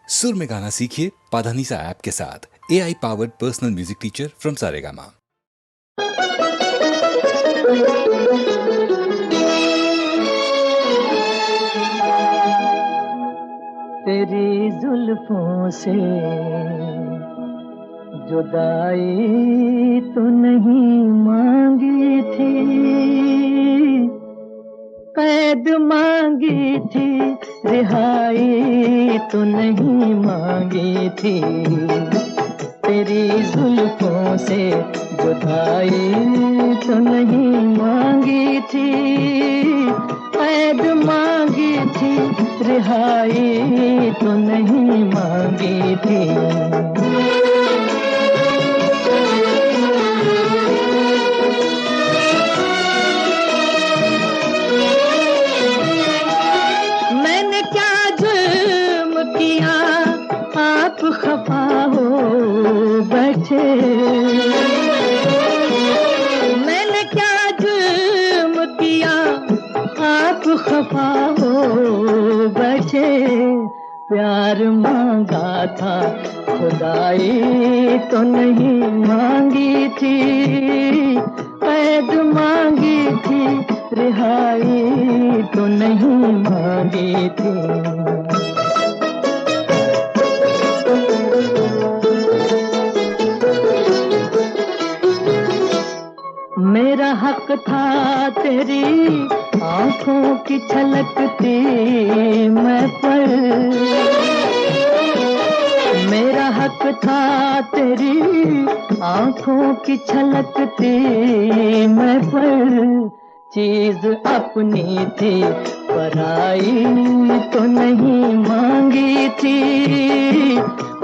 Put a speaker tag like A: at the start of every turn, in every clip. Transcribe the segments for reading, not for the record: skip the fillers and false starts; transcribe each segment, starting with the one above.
A: सुर में गाना सीखिए पाधानीसा ऐप के साथ। AI powered personal music teacher from Saregama.
B: तेरी जुल्फों से जुदाई तो नहीं मांगी थी, कैद मांगी थी, रिहाई तो नहीं मांगी थी। तेरी जुल्फों से जुदाई तो नहीं मांगी थी, कैद मांगी थी, रिहाई तो नहीं मांगी थी। मैंने क्या जुल्म किया आप खफा हो बैठे, मैंने क्या जुल्म किया आप खफा हो बैठे। प्यार मांगा था खुदाई तो नहीं मांगी थी, कैद मांगी थी, रिहाई तो नहीं मांगी थी। मेरा हक था तेरी आंखों की छलकती मैं पर, मेरा हक था तेरी आंखों की छलकती मैं पर। चीज अपनी थी पराई तो नहीं मांगी थी,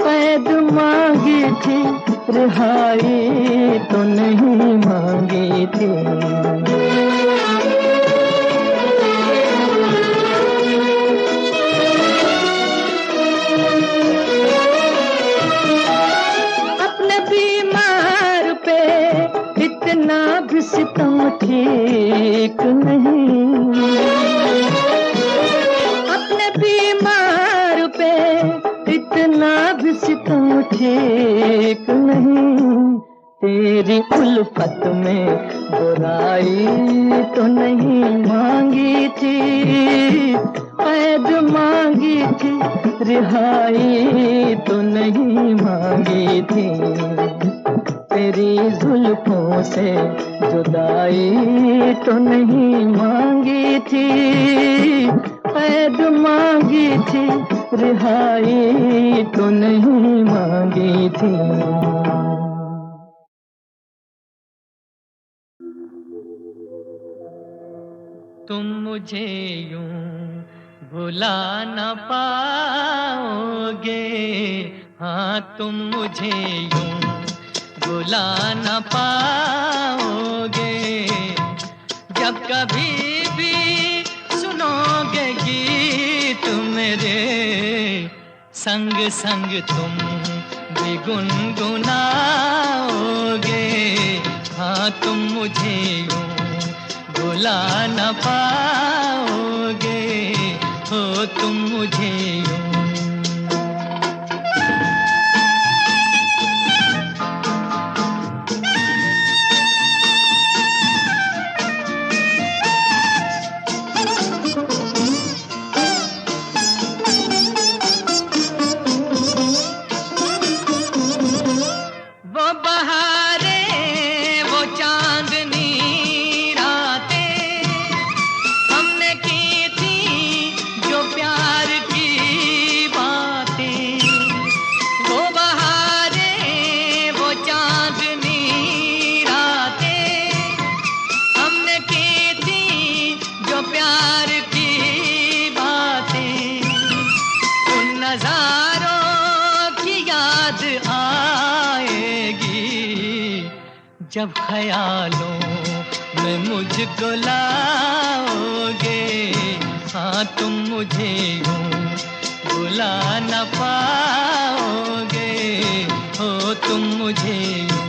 B: कैद मांगी थी, रिहाई तो नहीं मांगी थी। अपने बीमार पे इतना भी सितम ठीक नहीं, अपने बीमार पे इतना भी सितम ठीक नहीं। तेरी उल्फत में बुराई तो नहीं मांगी थी, कैद मांगी थी, रिहाई तो नहीं मांगी थी। तेरी जुल्फों से जुदाई तो नहीं मांगी थी, कैद मांगी थी, रिहाई तो नहीं मांगी थी। तुम मुझे यूं भुला न पाओगे, हाँ तुम मुझे यूं भुला न पाओगे। जब कभी भी सुनोगे गीत मेरे, संग संग तुम भी गुनगुनाओगे। हाँ तुम मुझे यूं भुला न पाओगे, हो तुम मुझे यूं। वो बहारें, वो चांदनी रातें हमने की थी जो प्यार की बातें। वो बहारें, वो चांदनी रातें हमने की थी जो प्यार की बातें। उन नजारों की याद आएगी जब ख्यालों में मुझको लाओगे। हाँ तुम मुझे यूं भुला न पाओगे, हो तुम मुझे यूं।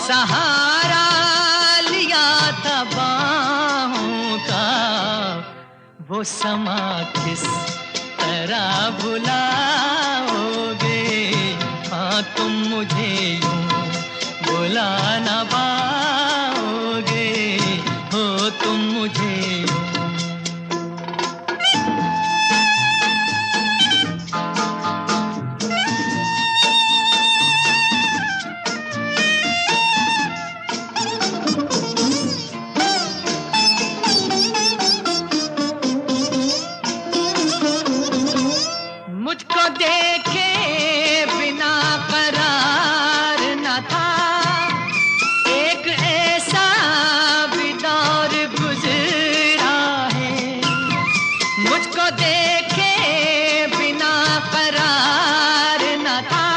B: सहारा लिया था बाहों का, वो समा किस तरह भुलाओगे। हाँ तुम मुझे यूं भुला ना पाओगे, हो तुम मुझे यूं। मुझको देखे बिना करार न था, एक ऐसा भी दौर गुजरा है। मुझको देखे बिना करार न था,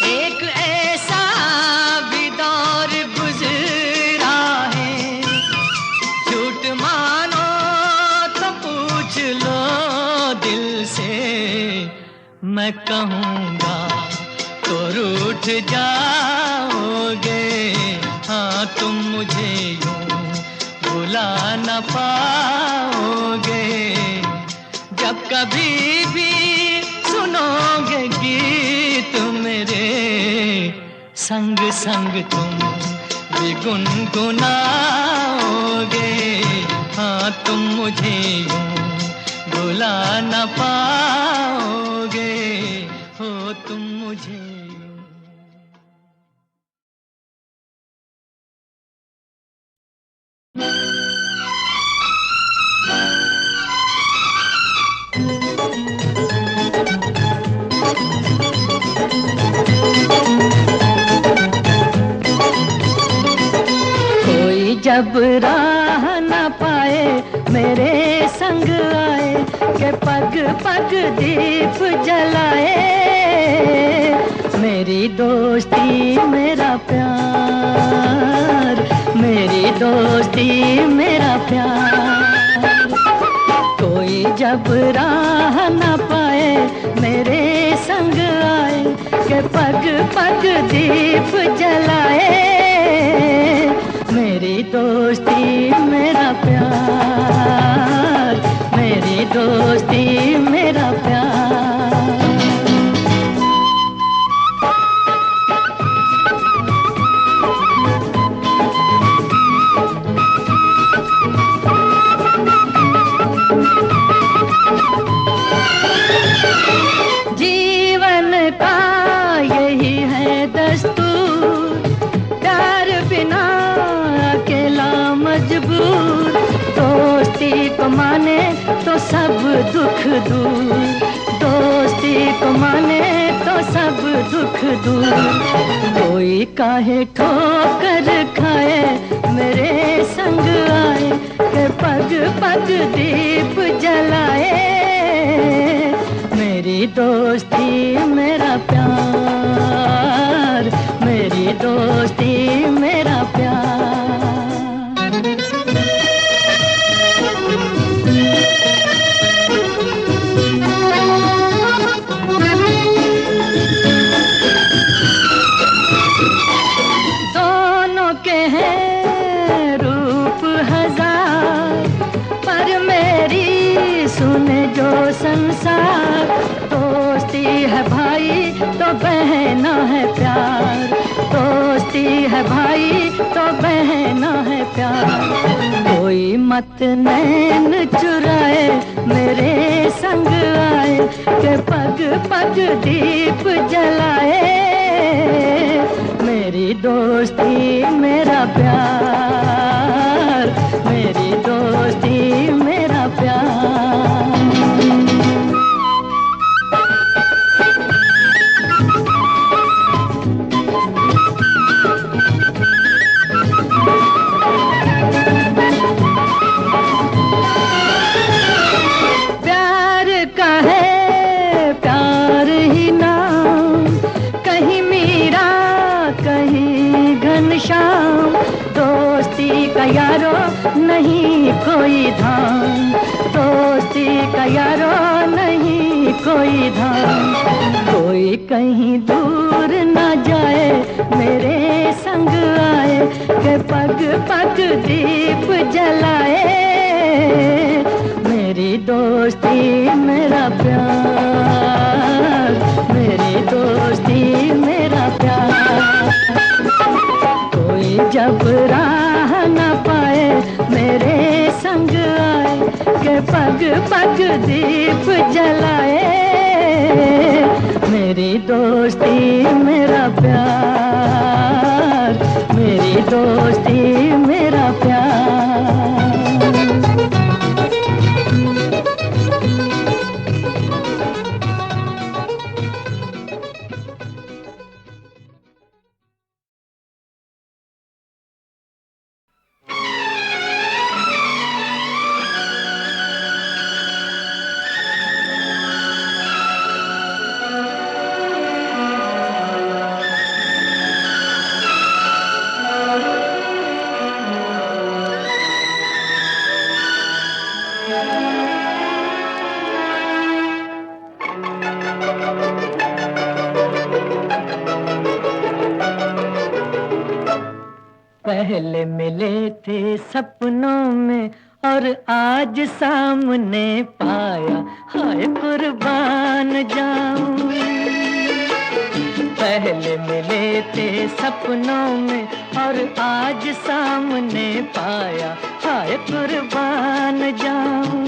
B: एक ऐसा भी दौर गुजरा है। झूठ मानो तो पूछ लो दिल से, मैं कहूँगा तो रूठ जाओगे। हाँ तुम मुझे यूं भुला न पाओगे। जब कभी भी सुनोगे गीत मेरे, संग संग तुम भी गुनगुनाओगे। हाँ तुम मुझे यूं भुला न पाओगे, हो तुम मुझे यूं। कोई जब राह न पाए मेरे संग आए, के पग पग दीप जलाए। मेरी दोस्ती मेरा प्यार, मेरी दोस्ती मेरा प्यार। कोई जब राह न पाए मेरे संग आए, के पग पग दीप जलाए। मेरी दोस्ती मेरा प्यार, मेरी दोस्ती मेरा प्यार। जीवन का यही है दस्तूर, प्यार बिना अकेला मजबूर। दोस्ती को माने तो सब दुख दूर, दोस्ती को माने तो सब दुख दूर। कोई काहे ठोकर खाए मेरे संग आए, के पग पग दीप जलाए। मेरी दोस्ती मेरा प्यार, मेरी दोस्ती मेरा प्यार। दोनों के हैं रूप हजार, पर मेरी सुने जो संसार। दोस्ती है भाई तो बहना है प्यार, दोस्ती है भाई तो बहना है प्यार। कोई मत नैन चुराए मेरे संग आए, के पग पग दीप जलाए। मेरी दोस्ती मेरा प्यार, मेरी दोस्ती मेरा प्यार। प्यार का है प्यार ही नाम, कहीं मीरा कहीं घनश्याम। दोस्ती का यारो नहीं कोई धाम, दोस्ती का यारो नहीं कोई धाम। कोई कहीं दूर न जाए मेरे साथ, पग पग दीप जलाए, मेरी दोस्ती मेरा प्यार, मेरी दोस्ती मेरा प्यार। कोई जब राह न पाए मेरे संग आए, के पग पग दीप जलाए, मेरी दोस्ती मेरा प्यार, मेरी दोस्ती मेरा प्यार। पहले मिले थे सपनों में और आज सामने पाया, हाय कुर्बान जाऊं। पहले मिले थे सपनों में और आज सामने पाया, हाय कुर्बान जाऊं।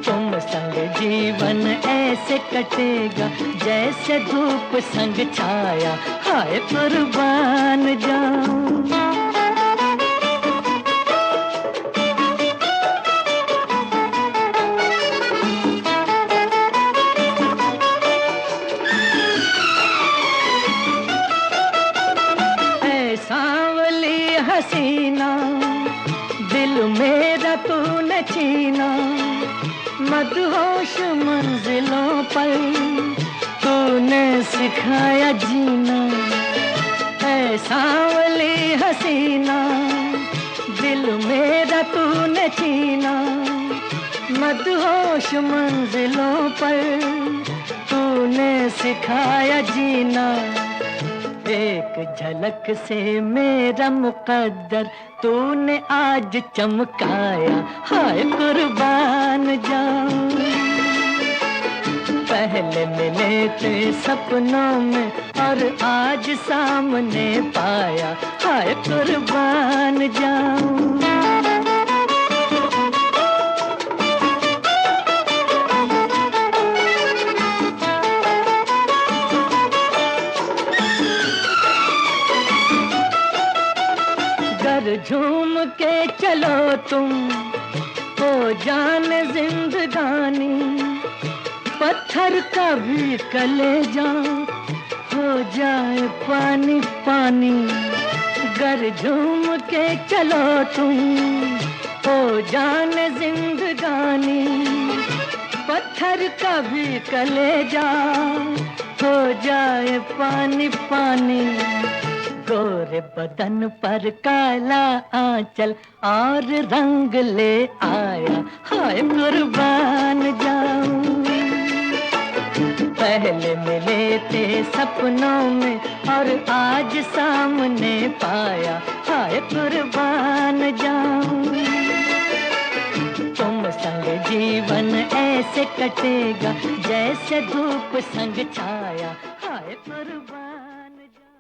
B: तुम संग जीवन ऐसे कटेगा जैसे धूप संग छाया, हाय कुर्बान जाऊं। ऐ सांवली हसीना दिल मेरा तूने छीना, मदहोश मंजिलों पर तूने सिखाया जीना। ऐ सांवली हसीना दिल मेरा तूने छीना, मदहोश मंजिलों पर तूने सिखाया जीना। एक झलक से मेरा मुकद्दर तूने आज चमकाया, हाय कुर्बान जाऊं। पहले मिले थे सपनों में और आज सामने पाया, हाय कुर्बान जाऊं। झूम के चलो तुम हो जाने जिंदगानी, पत्थर का भी कलेजा हो जाए पानी पानी। गर झूम के चलो तुम हो जाने जिंदगानी, पत्थर का भी कलेजा हो जाए पानी पानी। गोरे बदन पर काला आंचल और रंग ले आया, हाय कुर्बान जाऊं। पहले मिले थे सपनों में और आज सामने पाया, हाय कुर्बान जाऊं। तुम संग जीवन ऐसे कटेगा जैसे धूप संग छाया, हाय कुर्बान जाऊं।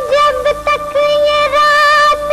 C: जब तक ये रात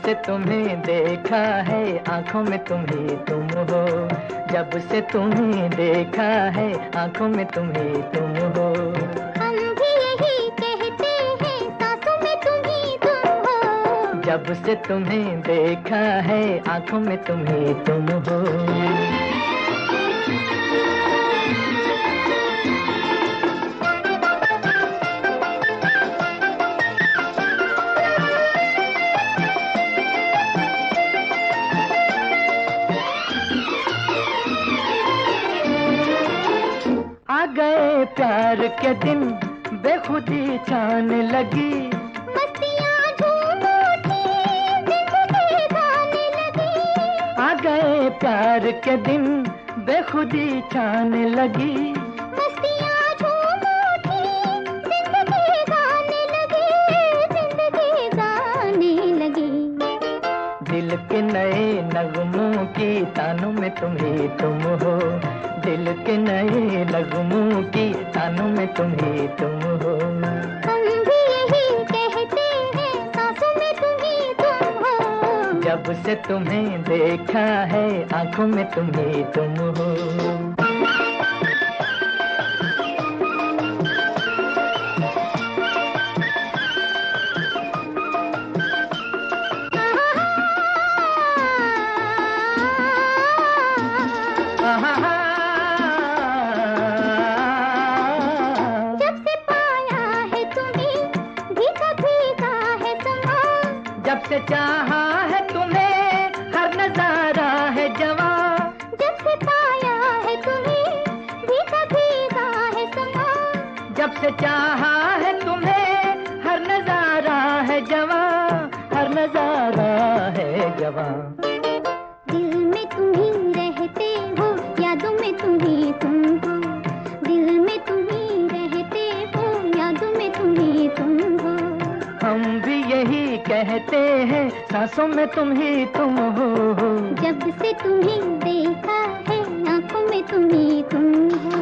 B: से तुम्हें देखा है आंखों में तुम ही तुम हो, जब से तुम्हें देखा है आंखों में तुम ही तुम हो।
C: हम भी यही कहते हैं सांसों में तुम ही तुम हो,
B: जब से तुम्हें देखा है आंखों में तुम ही तुम हो। आ गए प्यार के दिन बेखुदी छाने लगी,
C: मस्तियाँ झूम उठी जिंदगी गाने लगी।
B: आ गए प्यार के दिन बेखुदी छाने लगी,
C: मस्तियाँ झूम उठी जिंदगी गाने लगी, जिंदगी गाने लगी।
B: दिल के नए नगमों की तानों में तुम ही तुम हो, दिल के नए नगमों की तानों में तुम ही तुम हो।
C: हम भी यही कहते हैं सांसों में तुम ही तुम हो,
B: जब से तुम्हें देखा है आंखों में तुम ही तुम हो।
C: जब से पाया है तुम्हें भीगा भीगा है समा,
B: जब से चाहा है तुम्हें हर नजारा है जवां,
C: जब से पाया है तुम्हें भीगा भीगा है समा,
B: जब से चाहा है तुम्हें हर नजारा है जवां, हर नजारा है जवां।
C: दिल में तुम ही रहते हो यादों में तुम ही तुम हो, दिल में तुम ही रहते हो यादों में तुम ही तुम हो।
B: हम भी यही कहते हैं सांसों में तुम ही तुम हो,
C: जब से तुम्हें देखा है आंखों में तुम ही तुम हो।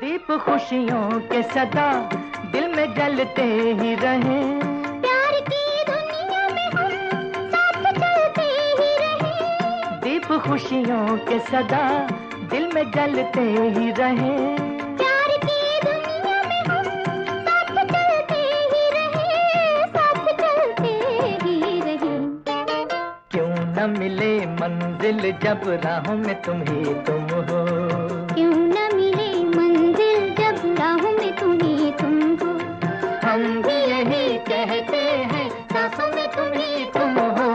B: दीप खुशियों के सदा दिल में जलते ही रहे,
C: प्यार की दुनिया में हम साथ चलते ही रहे,
B: दीप खुशियों के सदा दिल में जलते ही रहे।
C: प्यार की दुनिया में हम साथ चलते ही रहे, साथ चलते ही रहे।
B: क्यों न मिले मंजिल जब राहों में तुम ही तुम हो,
C: क्यों न मिले मंजिल जब राहों में तुम ही तुम हो।
B: हम भी यही कहते हैं सांसों में तुम ही तुम हो,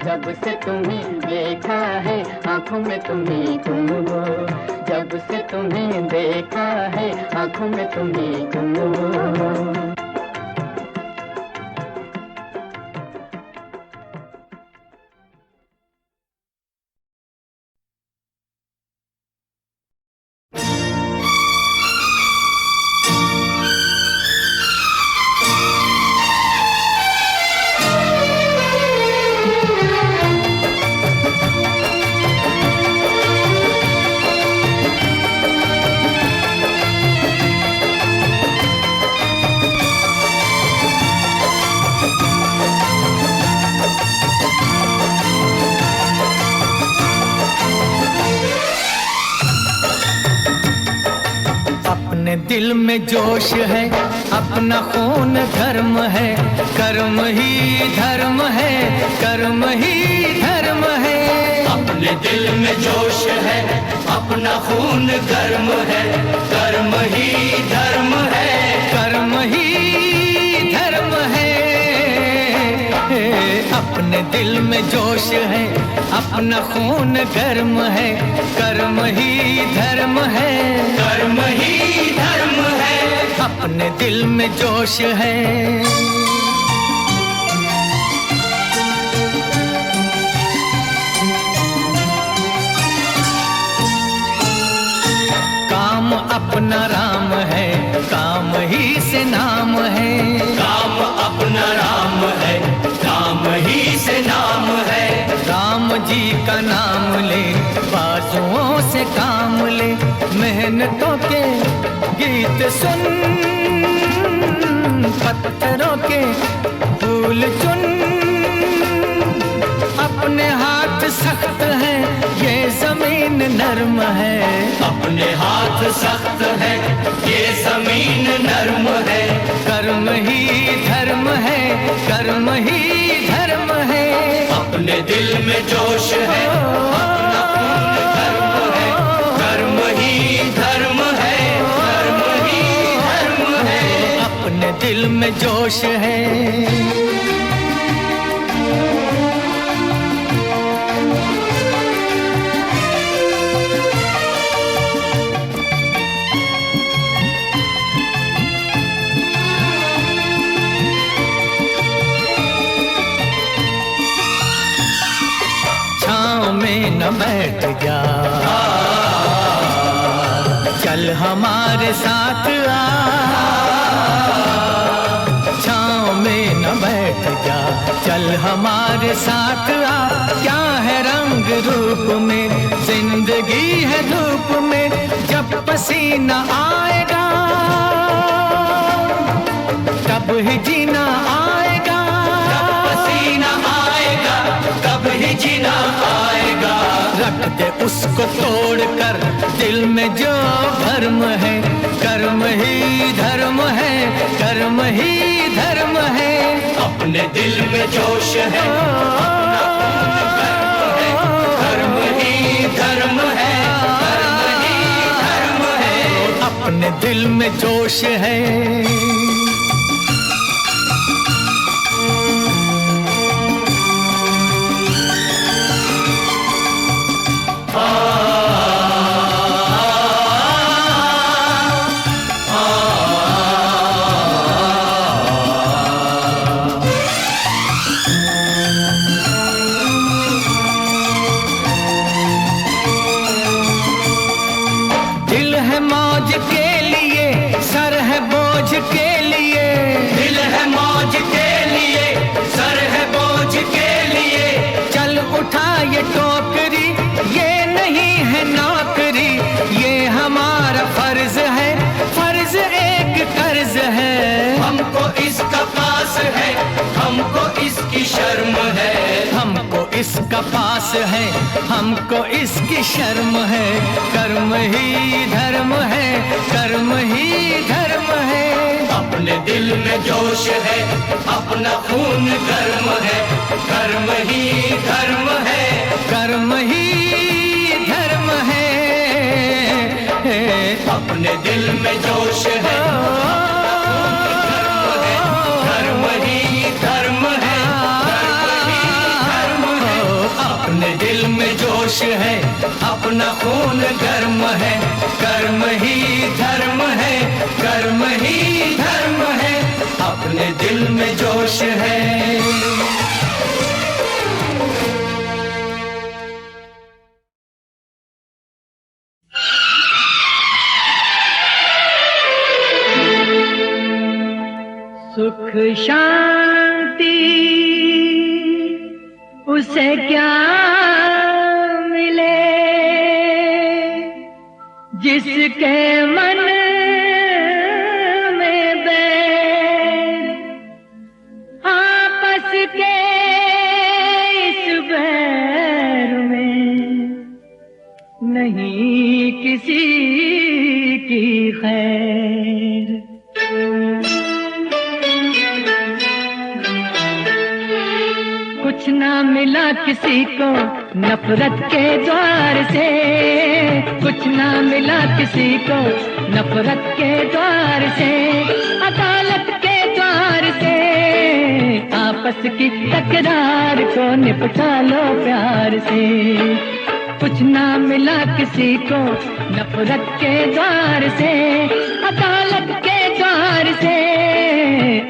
B: जब से तुम्हें देखा है आंखों में तुम ही तुम हो, जब से तुम्हें देखा है आंखों में तुम ही तुम हो।
D: दिल में जोश है, अपना खून धर्म है, कर्म ही धर्म है, कर्म ही धर्म है।
E: अपने दिल में जोश है, अपना खून गर्म है, कर्म ही धर्म है,
D: कर्म ही धर्म है। अपने दिल में जोश है, अपना खून गर्म है, कर्म ही धर्म है,
E: कर्म ही धर्म है।
D: अपने दिल में जोश है। काम अपना राम है, काम ही से नाम है,
E: काम अपना राम है, काम ही से नाम है।
D: राम का नाम ले, बाजुओं से काम ले, मेहनतों के गीत सुन, पत्थरों के फूल चुन। अपने हाथ सख्त है, ये जमीन नर्म है।
E: अपने हाथ सख्त है, ये जमीन नर्म है।
D: कर्म ही धर्म है, कर्म ही धर्म है।
E: अपने दिल में जोश है, अपना खून धर्म है। कर्म ही धर्म है, कर्म ही धर्म है।
D: अपने दिल में जोश है। न बैठ जा, चल हमारे साथ आ। छाँव में न बैठ जा, चल हमारे साथ आ। क्या है रंग रूप में, जिंदगी है धूप में। जब पसीना आएगा तब ही जीना आएगा।
E: जब पसीना आएगा तब ही जीना आएगा।
D: रख दे उसको तोड़ कर दिल में जो भरम है। कर्म ही धर्म है, कर्म ही धर्म है।
E: अपने दिल में जोश है, अपना खून गर्म है। कर्म ही धर्म है, कर्म ही धर्म है।
D: अपने दिल में जोश है। दिल है मौज के लिए, सर है बोझ के लिए।
E: दिल है मौज के लिए, सर है बोझ के लिए।
D: चल उठा ये टोकरी, ये नहीं है नौकरी। ये हमारा फर्ज है, फर्ज एक कर्ज है।
E: हमको इसका पास है, हमको इसकी शर्म है।
D: हमको इसका पास है, हमको इसकी शर्म है। कर्म ही धर्म है, कर्म ही धर्म है।
E: अपने दिल में जोश है, अपना खून गर्म है। कर्म ही धर्म है,
D: कर्म ही धर्म है।
E: अपने दिल में जोश है, कर्म ही धर्म है। अपने दिल में जोश है, अपना खून गर्म है। कर्म ही धर्म है, कर्म ही धर्म है। अपने दिल में जोश है।
B: सुख शांति उसे क्या मिले जिसके मन में बैर आपस के इस बैर में नहीं किसी की खैर। कुछ ना मिला किसी को नफरत के द्वार से, कुछ ना मिला किसी को नफरत के द्वार से। अदालत के द्वार से आपस की तकरार को निपटा लो प्यार से। कुछ ना मिला किसी को नफरत के द्वार से, अदालत के द्वार से।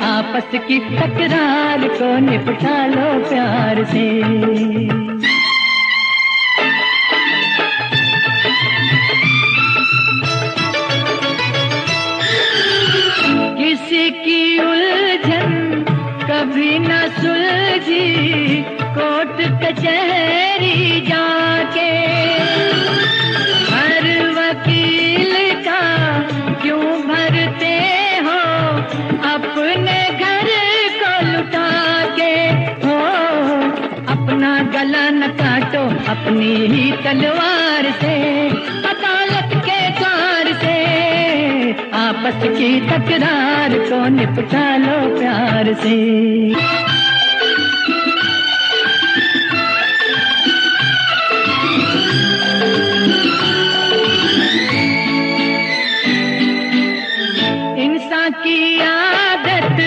B: आपस की तकरार को निपटा लो प्यार से। किसी की उलझन कभी न सुलझी,
F: कोर्ट कचहरी जाके हर वकील का क्यों भरते हो अपने घर को लुटा के हो। अपना गला न काटो अपनी ही तलवार से, अदालत के द्वार से आपस की तकरार को निपटा लो प्यार से। इंसान की आदत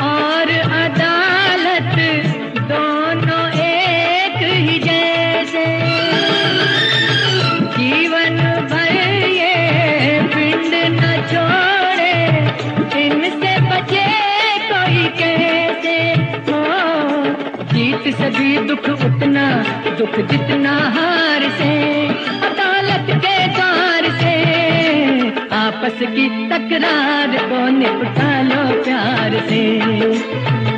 F: और अदालत दोनों एक ही जैसे, जीवन भर ये पिंड न छोड़े इनसे बचे कोई कैसे हो। जीत से भी दुख उतना, दुख जितना हार से, अदालत के द्वार से आपस की तकरार को निपटा लो प्यार से,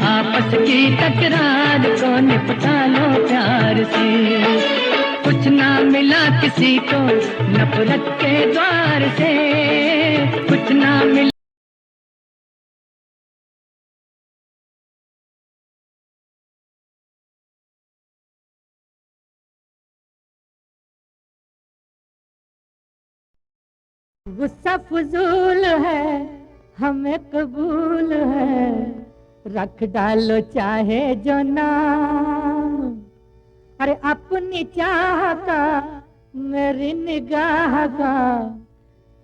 F: आपस की तकरार को निपटा लो प्यार से। कुछ ना मिला किसी को नफरत के द्वार से, कुछ ना मिला। गुस्सा फजूल है हमें कबूल है, रख डालो चाहे जो नाम। अरे अपनी चाह का मेरी निगाह का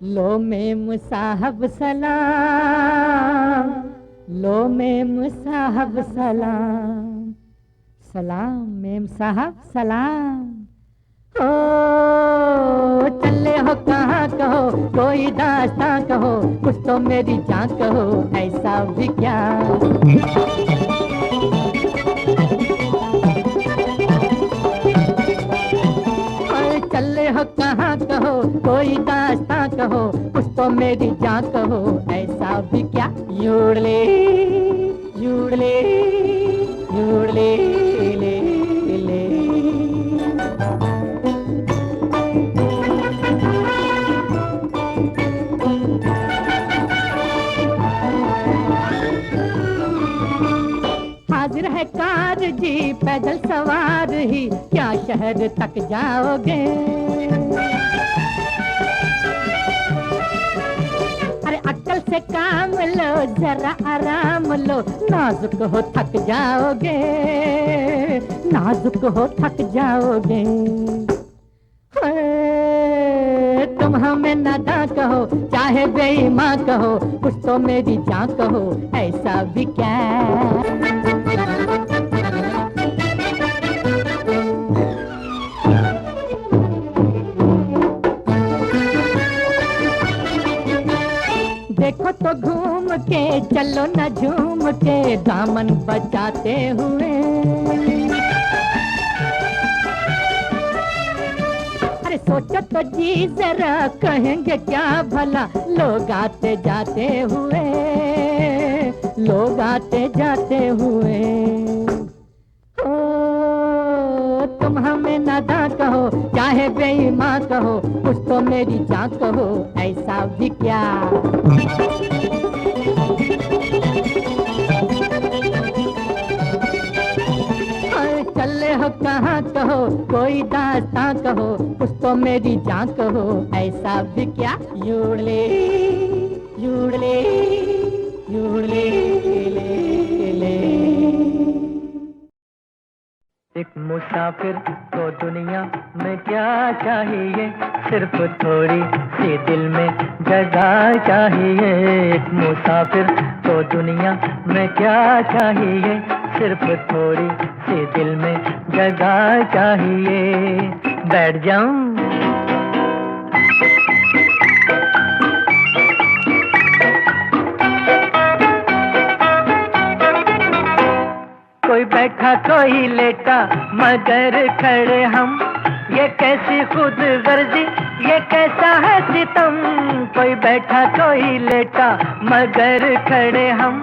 F: लो में मुसाहब सलाम, लो में मुसाहब सलाम, सलाम मेम साहब सलाम। ओ चले हो कहाँ कहो, कोई दास्तां कहो, कुछ तो मेरी जान कहो, ऐसा भी क्या। चले हो कहाँ कहो, कोई दास्तां कहो, कुछ तो मेरी जान कहो, ऐसा भी क्या। यूड़ले यूड़ले यूड़ले ले ले। हाजिर है कार जी पैदल सवार ही, क्या शहर तक जाओगे। अरे अक्ल से काम लो जरा आराम लो, नाजुक हो थक जाओगे, नाजुक हो थक जाओगे। तुम हमें नादां कहो चाहे बेईमान कहो, कुछ तो मेरी जान कहो, ऐसा भी क्या। देखो तो घूम के चलो न झूम के, दामन बचाते हुए। अरे सोचो तो जी जरा कहेंगे क्या भला, लोग आते जाते हुए, लोग आते जाते हुए। ओ तुम हमें नादां कहो चाहे बेईमान कहो, कुछ तो मेरी जान कहो, ऐसा भी क्या। चले हो कहाँ कहो, कोई दास्तां कहो, कुछ तो मेरी जान कहो, ऐसा भी क्या। यूड़ले यूड़ले यूड़ले ले ले।
D: एक मुसाफिर को दुनिया में क्या चाहिए, सिर्फ थोड़ी सी दिल में जगह चाहिए। एक मुसाफिर को दुनिया में क्या चाहिए, सिर्फ थोड़ी सी दिल में जगह चाहिए। बैठ जाऊं कोई बैठा कोई लेटा मगर खड़े हम, ये कैसी खुद गर्जी ये कैसा है सितम, कोई बैठा कोई लेटा मगर खड़े हम।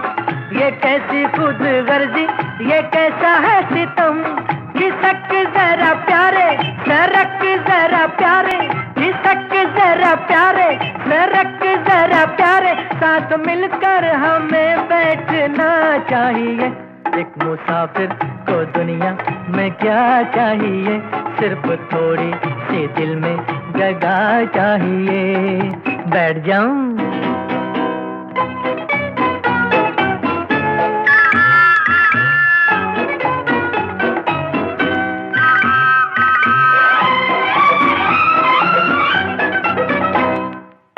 D: ये कैसी खुद गर्जी, ये कैसा है सितम, खिसक जरा प्यारे, सरक जरा प्यारे, खिसक जरा प्यारे, सरक जरा प्यारे, साथ मिलकर हमें बैठना चाहिए। एक मुसाफिर को दुनिया में क्या चाहिए, सिर्फ थोड़ी सी दिल में जगह चाहिए। बैठ जाऊं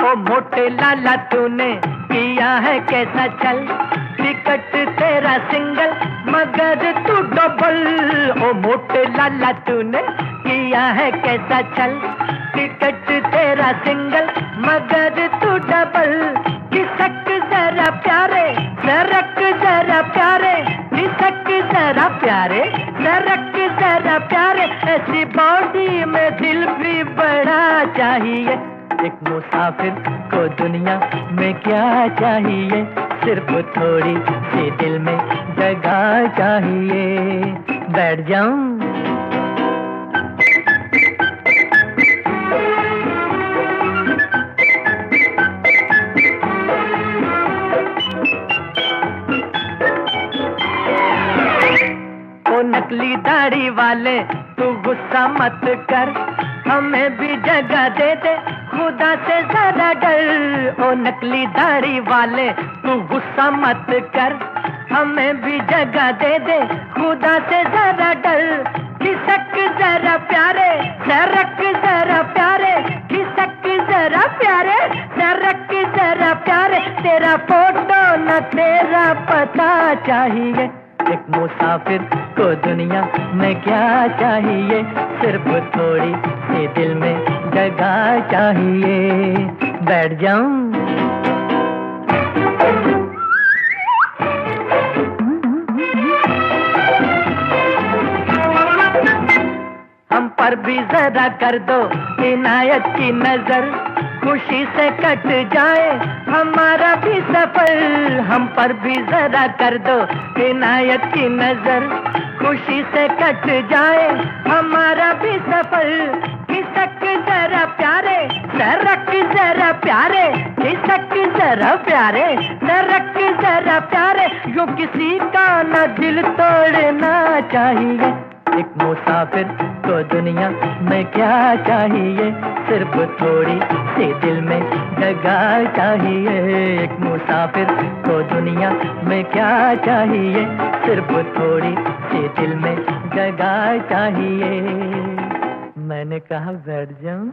D: ओ मोटे लाला तूने किया है कैसा चल, टिकट तेरा सिंगल मगर तू डबल। ओ मोटे लाला तूने किया है कैसा चल, टिकट तेरा सिंगल मगर तू डबल। खिसक जरा प्यारे, सरक जरा प्यारे, खिसक जरा प्यारे, सरक जरा प्यारे, ऐसी बॉडी में दिल भी बड़ा चाहिए। एक मुसाफिर को दुनिया में क्या चाहिए, सिर्फ थोड़ी सी दिल में जगह चाहिए। बैठ जाऊं ओ नकली दाढ़ी वाले तू गुस्सा मत कर, हमें भी जगह दे दे, खुदा से जरा डर। ओ नकली दाढ़ी वाले तू गुस्सा मत कर, हमें भी जगह दे दे, खुदा से जरा डर। खिसक जरा प्यारे, सरक जरा प्यारे, खिसक जरा प्यारे, सरक जरा प्यारे, तेरा फोटो न तेरा पता चाहिए। एक मुसाफिर को दुनिया में क्या चाहिए, सिर्फ थोड़ी सी दिल में जगह चाहिए। बैठ जाऊं हम पर भी जरा कर दो इनायत की नजर, खुशी से कट जाए हमारा भी सफर। हम पर भी जरा कर दो इनायत की नजर, खुशी से कट जाए हमारा भी सफर। खिसक जरा प्यारे, सरक जरा प्यारे, खिसक जरा प्यारे, सरक जरा प्यारे, यूं किसी का न दिल तोड़ना चाहिए। एक मुसाफिर को दुनिया में क्या चाहिए, सिर्फ थोड़ी सी दिल में जगह चाहिए। एक मुसाफिर को दुनिया में क्या चाहिए, सिर्फ थोड़ी सी दिल में जगह चाहिए। मैंने कहा बैठ जाऊं।